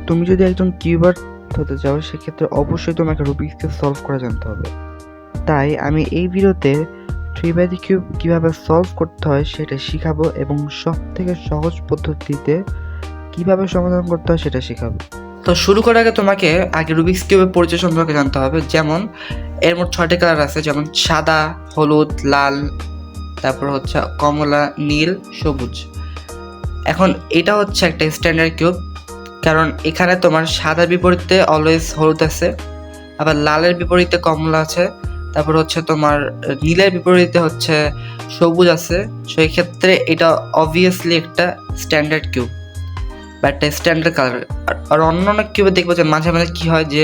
তুমি যদি একজন কিউবার হতে চাও সেক্ষেত্রে অবশ্যই তোমাকে রুবিক্স কিউব সলভ করা জানতে হবে। তাই আমি এই ভিডিওতে 3x3 কিউব কীভাবে সলভ করতে হয় সেটা শেখাবো এবং সবথেকে সহজ পদ্ধতিতে কিভাবে সমাধান করতে হয় সেটা শেখাবো। তো শুরু করার আগে তোমাকে আগে রুবিক্স কিউবের পরিচয় সম্পর্কে জানতে হবে। যেমন এর মোট 6টি কালার আছে, যেমন সাদা, হলুদ, লাল, তারপর হচ্ছে কমলা, নীল, সবুজ। এখন এটা হচ্ছে একটা স্ট্যান্ডার্ড কিউব, কারণ এখানে তোমার সাদার বিপরীতে অলওয়েজ হলুদ আছে, আবার লালের বিপরীতে কমলা আছে, তারপর হচ্ছে তোমার নীলের বিপরীতে হচ্ছে সবুজ আছে। সেই ক্ষেত্রে এটা অবভিয়াসলি একটা স্ট্যান্ডার্ড কিউব বা একটা স্ট্যান্ডার্ড কালার। আর অন্য অনেক কিউবে দেখবো যে মাঝে মাঝে কী হয় যে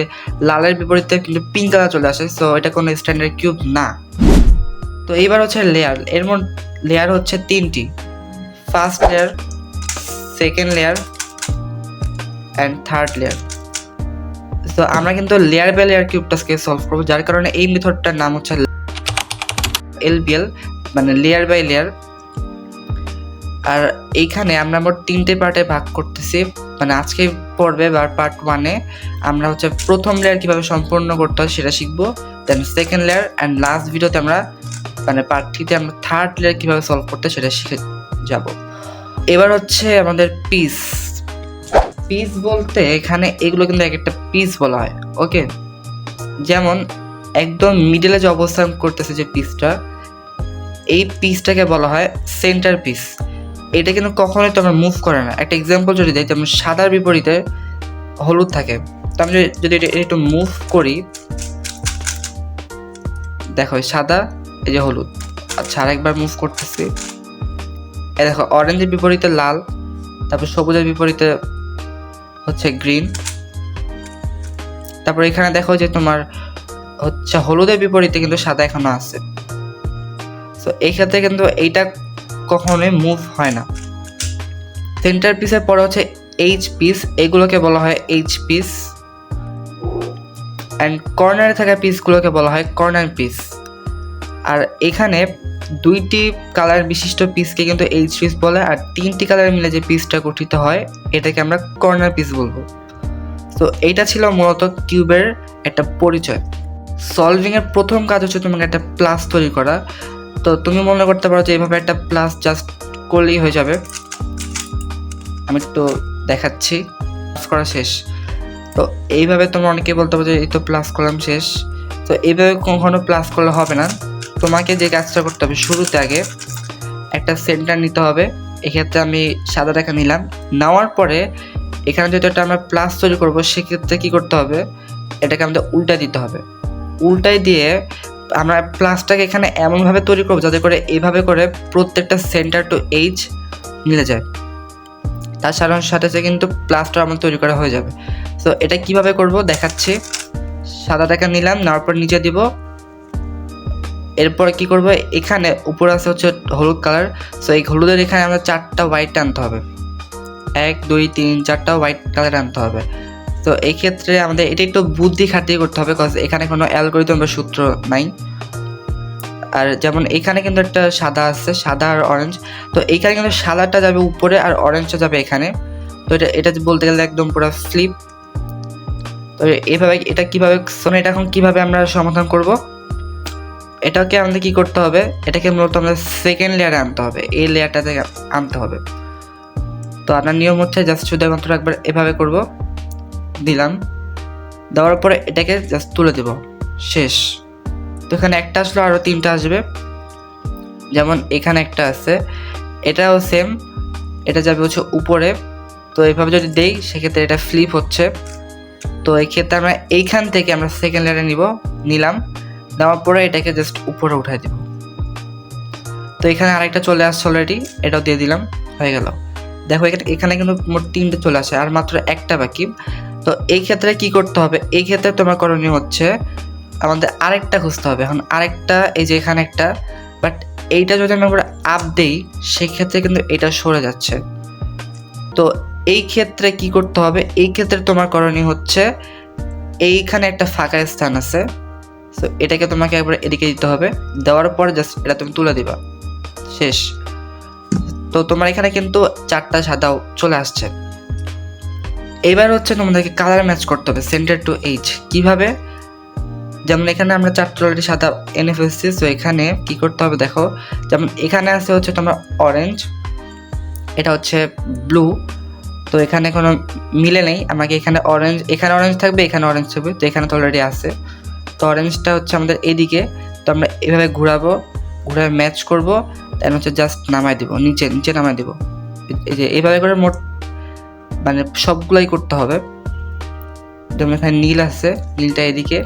লালের বিপরীতে কিন্তু পিঙ্ক কালার চলে আসে, সো এটা কোনো স্ট্যান্ডার্ড কিউব না। তো এইবার হচ্ছে লেয়ার, এর মধ্যে লেয়ার হচ্ছে 3টি, first layer, second layer and third layer. তো আমরা কিন্তু লেয়ার বাই লেয়ার কিউবটাকে সলভ করবো, যার কারণে এই মেথডটার নাম হচ্ছে এলবিএল, মানে লেয়ার বাই লেয়ার। আর এইখানে আমরা মোট 3টে পার্টে ভাগ করতেছি, মানে আজকে পর্বে বা পার্ট 1-এ আমরা হচ্ছে প্রথম লেয়ার কীভাবে সম্পূর্ণ করতে হয় সেটা শিখবো, then second layer and last ভিডিওতে আমরা মানে পার্ট 3-তে আমরা থার্ড লেয়ার কীভাবে সলভ করতে হয় সেটা শিখে যাব। এবার হচ্ছে আমাদের পিস বলতে এখানে এগুলো কিন্তু এক একটা পিস বলা হয়, ওকে। যেমন একদম মিডলে যে অবস্থান করতেছে যে পিসটা, এই পিসটাকে বলা হয় সেন্টার পিস। এটা কিন্তু কখনোই তোমার মুভ করে না। একটা এক্সাম্পল যদি দেয়, যেমন সাদার বিপরীতে হলুদ থাকে, তো আমি যদি এটা একটু মুভ করি, দেখো সাদা, এই যে হলুদ। আচ্ছা, আরেকবার মুভ করতেছি, এই দেখো অরেঞ্জের বিপরীতে লাল, তারপর সবুজের বিপরীতে হচ্ছে গ্রিন, তারপর এখানে দেখো যে তোমার হচ্ছে হলুদের বিপরীতে কিন্তু সাদা এখনো আছে। তো এই ক্ষেত্রে কিন্তু এইটা কখনোই মুভ হয় না। সেন্টার পিসের পরে হচ্ছে এইচ পিস, এগুলোকে বলা হয় এইচ পিস, অ্যান্ড কর্নারে থাকা পিসগুলোকে বলা হয় কর্নার পিস। আর এখানে 2টি কালার বিশিষ্ট পিসকে কিন্তু এইচ পিস বলে, আর 3টি কালার মিলে যে পিসটা গঠিত হয় এটাকে আমরা কর্নার পিস বলবো। তো এইটা ছিল মূলত কিউবের একটা পরিচয়। সলভিংয়ের প্রথম কাজ হচ্ছে তোমাকে একটা প্লাস তৈরি করা। তো তুমি মনে করতে পারো যে এইভাবে একটা প্লাস জাস্ট করলেই হয়ে যাবে। আমি একটু দেখাচ্ছি, প্লাস করা শেষ। তো এইভাবে তোমরা অনেকে বলতে পারো যে এই তো প্লাস করলাম শেষ। তো এইভাবে কখনো প্লাস করলে হবে না। তোমাকে যে কাজটা করতে হবে, শুরুতে আগে একটা সেন্টার নিতে হবে। এক্ষেত্রে আমি সাদা রেখা নিলাম, নেওয়ার পরে এখানে যদি একটা আমরা প্লাস তৈরি করবো, সেক্ষেত্রে কী করতে হবে, এটাকে আমাদের উল্টা দিতে হবে। উল্টাই দিয়ে আমরা প্লাসটাকে এখানে এমনভাবে তৈরি করবো যাতে করে এইভাবে করে প্রত্যেকটা সেন্টার টু এইচ মিলে যায়। তার সাথে সাথে কিন্তু প্লাসটা আমার তৈরি করা হয়ে যাবে। তো এটা কিভাবে করব দেখাচ্ছি। সাদাটাকে নিলাম, নেওয়ার পর নিচে দিব। এরপর কি করব, এখানে উপরে আছে হচ্ছে হলুদ কালার, সো এই হলুদের এখানে আমরা 4টা হোয়াইট আনতে হবে, 1 2 3 4টা হোয়াইট কালার আনতে হবে। তো এই ক্ষেত্রে আমাদের এটা একটু বুদ্ধি খাটিয়ে করতে হবে, কজ এখানে কোনো অ্যালগরিদম বা সূত্র নাই। আর যেমন এখানে কিন্তু একটা সাদা আছে, সাদা আর অরেঞ্জ। তো এইখানে কিন্তু সাদাটা যাবে উপরে আর অরেঞ্জটা যাবে এখানে। তো এটা বলতে গেলে একদম পুরো ফ্লিপ। তো এইভাবে এটা কীভাবে শোনো, এটা এখন কীভাবে আমরা সমাধান করব, এটাকে আমাদের কী করতে হবে, এটাকে মূলত আমরা সেকেন্ড লেয়ারে আনতে হবে, এই লেয়ারটাতে আনতে হবে। তো আপনার নিয়ম হচ্ছে জাস্ট শুধুমাত্র একবার এভাবে করব, দিলাম, দেওয়ার পরে এটাকে জাস্ট তুলে দেব, শেষ। তো এখানে একটা আসলো, আরও 3টা আসবে। যেমন এখানে একটা আছে, এটাও সেম, এটা যাবে হচ্ছে উপরে। তো এইভাবে যদি দেই সেক্ষেত্রে এটা ফ্লিপ হচ্ছে। তো এই ক্ষেত্রে আমরা এইখান থেকে আমরা সেকেন্ড লেয়ারে নিলাম, নেওয়ার পরে এটাকে জাস্ট উপরে উঠাই দেব। তো এখানে আরেকটা চলে আসছে অলরেডি, এটাও দিয়ে দিলাম, হয়ে গেল। দেখো এখানে কিন্তু মোট 3টে চলে আসে, আর মাত্র একটা বাকি। তো এই ক্ষেত্রে কি করতে হবে, এই ক্ষেত্রে তোমার করণীয় হচ্ছে আমাদের আরেকটা খুঁজতে হবে। এখন আরেকটা, এই যে এখানে একটা, বাট এইটা যদি আমরা আপ দেই সেক্ষেত্রে কিন্তু এটা সরে যাচ্ছে। তো এই ক্ষেত্রে কি করতে হবে, এই ক্ষেত্রে তোমার করণীয় হচ্ছে এইখানে একটা ফাঁকা স্থান আছে, সো এটাকে তোমাকে একবার এদিকে দিতে হবে, দেওয়ার পর জাস্ট এটা তুমি তুলে দিবা, শেষ। তো তোমার এখানে কিন্তু 4টা সাদাও চলে আসছে। এবার হচ্ছে তোমাদেরকে কালার ম্যাচ করতে হবে সেন্টার টু এজ। কিভাবে? যেমন এখানে আমরা চারটে অলরেডি সাদা এনে ফেলছি। সো এখানে কি করতে হবে দেখো, যেমন এখানে আছে হচ্ছে তোমার অরেঞ্জ, এটা হচ্ছে ব্লু। তো এখানে কোনো মিলে নেই, আমাকে এখানে অরেঞ্জ থাকবে, এখানে অরেঞ্জ থাকবে। তো এখানে তো অলরেডি আছে। তো অরেঞ্জটা হচ্ছে আমাদের এদিকে। তো আমরা এভাবে ঘুরাবে ম্যাচ করবো, দেন হচ্ছে জাস্ট নামাই দিব, নিচে নামাই দিব। এই যে এইভাবে করে মোট মানে সবগুলাই করতে হবে। যেমন এখানে নীল আছে, নীলটা এদিকে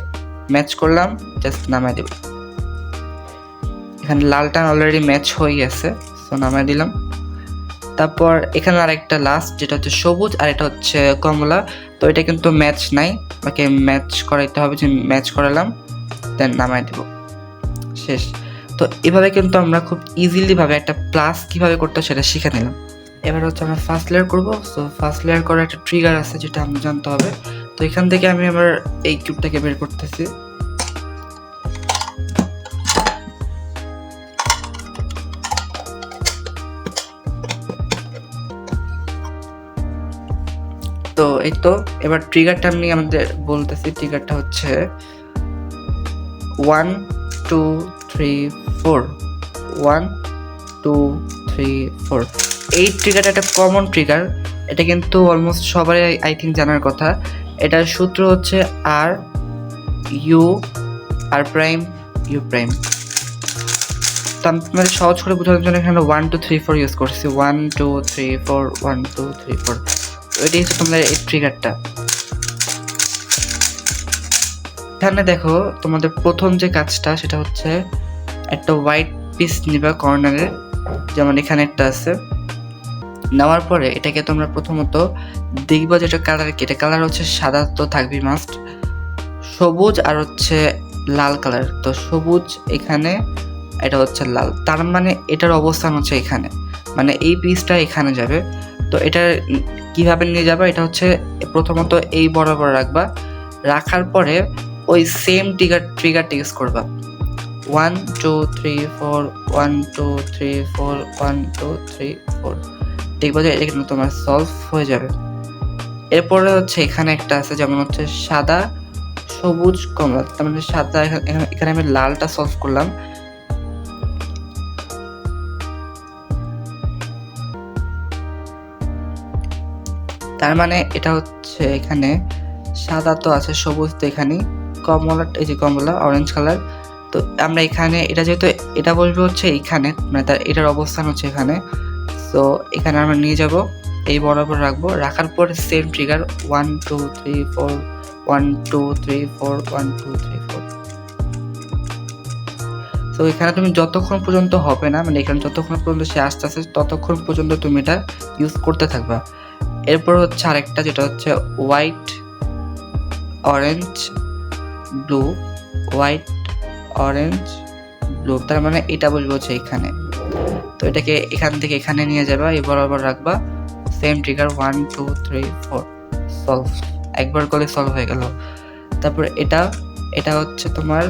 ম্যাচ করলাম, জাস্ট নামাই দেব। এখানে লালটা অলরেডি ম্যাচ হয়ে গেছে, সো নামাই দিলাম। তারপর এখানে আরেকটা লাস্ট যেটা হচ্ছে সবুজ, আর এটা হচ্ছে কমলা। তো এটা কিন্তু ম্যাচ নাই, আমাকে ম্যাচ করাইতে হবে। যে ম্যাচ করালাম, দেন নামাই দেব, শেষ। তো এভাবে কিন্তু আমরা খুব ইজিলি ভাবে একটা প্লাস কিভাবে করতে হয় সেটা শিখে নিলাম। এবার হচ্ছে আমরা ফার্স্ট লেয়ার করবো। সো ফার্স্ট লেয়ার করার একটা ট্রিগার আছে যেটা আমরা জানতে হবে। তো এখান থেকে আমি আমার এই কিউবটাকে বের করতেছি। তো এই তো এবার ট্রিগারটা আমি আমাদের বলতেছি। ট্রিগারটা হচ্ছে 1 2 3 4 1 2 3 4। এই ট্রিগারটা একটা কমন ট্রিগার, এটা কিন্তু অলমোস্ট সবারই আই থিঙ্ক জানার কথা। এটার সূত্র হচ্ছে আর প্রাইম ইউ প্রাইম। তো আমি তোমাদের সহজ করে বোঝানোর জন্য এখানে 1 2 3 4 ইউজ করছি। 1 2 3 4 1 2 3 4। এটাই হচ্ছে তোমাদের এই ট্রিগারটা। এখানে দেখো তোমাদের প্রথম যে কাজটা সেটা হচ্ছে একটা হোয়াইট পিস নিবা কর্নারে, যেমন এখানে একটা আছে। নেওয়ার পরে এটাকে তোমরা প্রথমত দেখবা যেটা কালার কি। এটা কালার হচ্ছে সাদা, তো থাকবি মাস্ট। সবুজ আর হচ্ছে লাল কালার। তো সবুজ এখানে, এটা হচ্ছে লাল, তার মানে এটার অবস্থান হচ্ছে এখানে, মানে এই পিসটা এখানে যাবে। তো এটা কিভাবে নিয়ে যাবে, এটা হচ্ছে প্রথমত এই বরাবর রাখবা। রাখার পরে ওই সেম ট্রিগারটা ইউজ করবা। 1 2 3 4 1 2 3 4 1 2 3 4। দেখবা যে এটা কিন্তু তোমার সলভ হয়ে যাবে। এরপরে হচ্ছে এখানে একটা আছে, যেমন হচ্ছে সাদা সবুজ কমলা। তার মানে সাদা, এখানে আমি লালটা সলভ করলাম। তার মানে এটা হচ্ছে এখানে সাদা তো আছে, সবুজ তো এখানে, কমলা এই যে কমলা অরেঞ্জ কালার। তো আমরা এখানে এটা যেহেতু এটা বলবো হচ্ছে এইখানে, মানে তার এটার অবস্থান হচ্ছে এখানে। সো এখানে আমরা নিয়ে যাব, এই বরাবর রাখবো। রাখার পর সেম ট্রিগার 1 2 3 4 1 2 3 4 1 2 3 4। তো এখানে তুমি যতক্ষণ পর্যন্ত হবে না, মানে এখানে যতক্ষণ পর্যন্ত সে আসতে আসে ততক্ষণ পর্যন্ত তুমি এটা ইউজ করতে থাকবা। এরপর হচ্ছে আরেকটা যেটা হচ্ছে white orange blue, white orange blue. তার মানে এটা বলবো হচ্ছে এখানে। তো এটাকে এখান থেকে এখানে নিয়ে যাবা, এই বরাবর রাখবা, সেম ট্রিগার 1 2 3 4 সলভ। একবার করলে সলভ হয়ে গেল। তারপর এটা হচ্ছে তোমার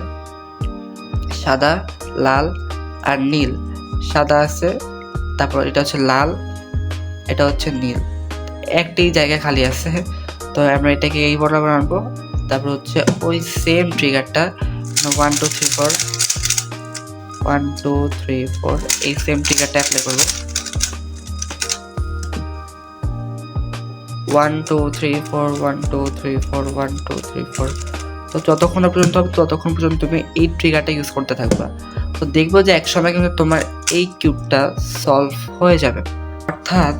সাদা, লাল আর নীল। সাদা আছে, তারপর এটা হচ্ছে লাল, এটা হচ্ছে নীল, একটি জায়গা খালি আছে। তো আমরা এটাকে এই বরাবর আনবো। তারপর হচ্ছে ওই সেম ট্রিগারটা 1 2 3 4 1 2 3 4 এই সেম ট্রিগারটা অ্যাপ্লাই করবো। 1 2 3 4 1 2 3 4 1 2 3 4। তো যতক্ষণ পর্যন্ত হবে ততক্ষণ পর্যন্ত তুমি এই ট্রিগারটা ইউজ করতে থাকবা। তো দেখবো যে একসময় কিন্তু তোমার এই কিউবটা সলভ হয়ে যাবে। অর্থাৎ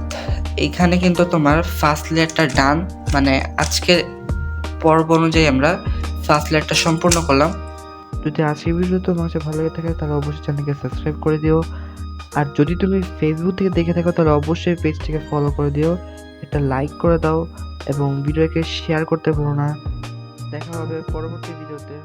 এইখানে কিন্তু তোমার ফার্স্ট লেয়ারটা ডান, মানে আজকের পর্ব অনুযায়ী আমরা ফার্স্ট লেয়ারটা সম্পূর্ণ করলাম। যদি আজকের ভিডিও তোমার কাছে ভালো লেগে থাকে তাহলে অবশ্যই চ্যানেলকে সাবস্ক্রাইব করে দিও। আর যদি তুমি ফেসবুক থেকে দেখে থাকো তাহলে অবশ্যই পেজটিকে ফলো করে দিও, একটা লাইক করে দাও এবং ভিডিওকে শেয়ার করতে ভুলো না। দেখা হবে পরবর্তী ভিডিওতে।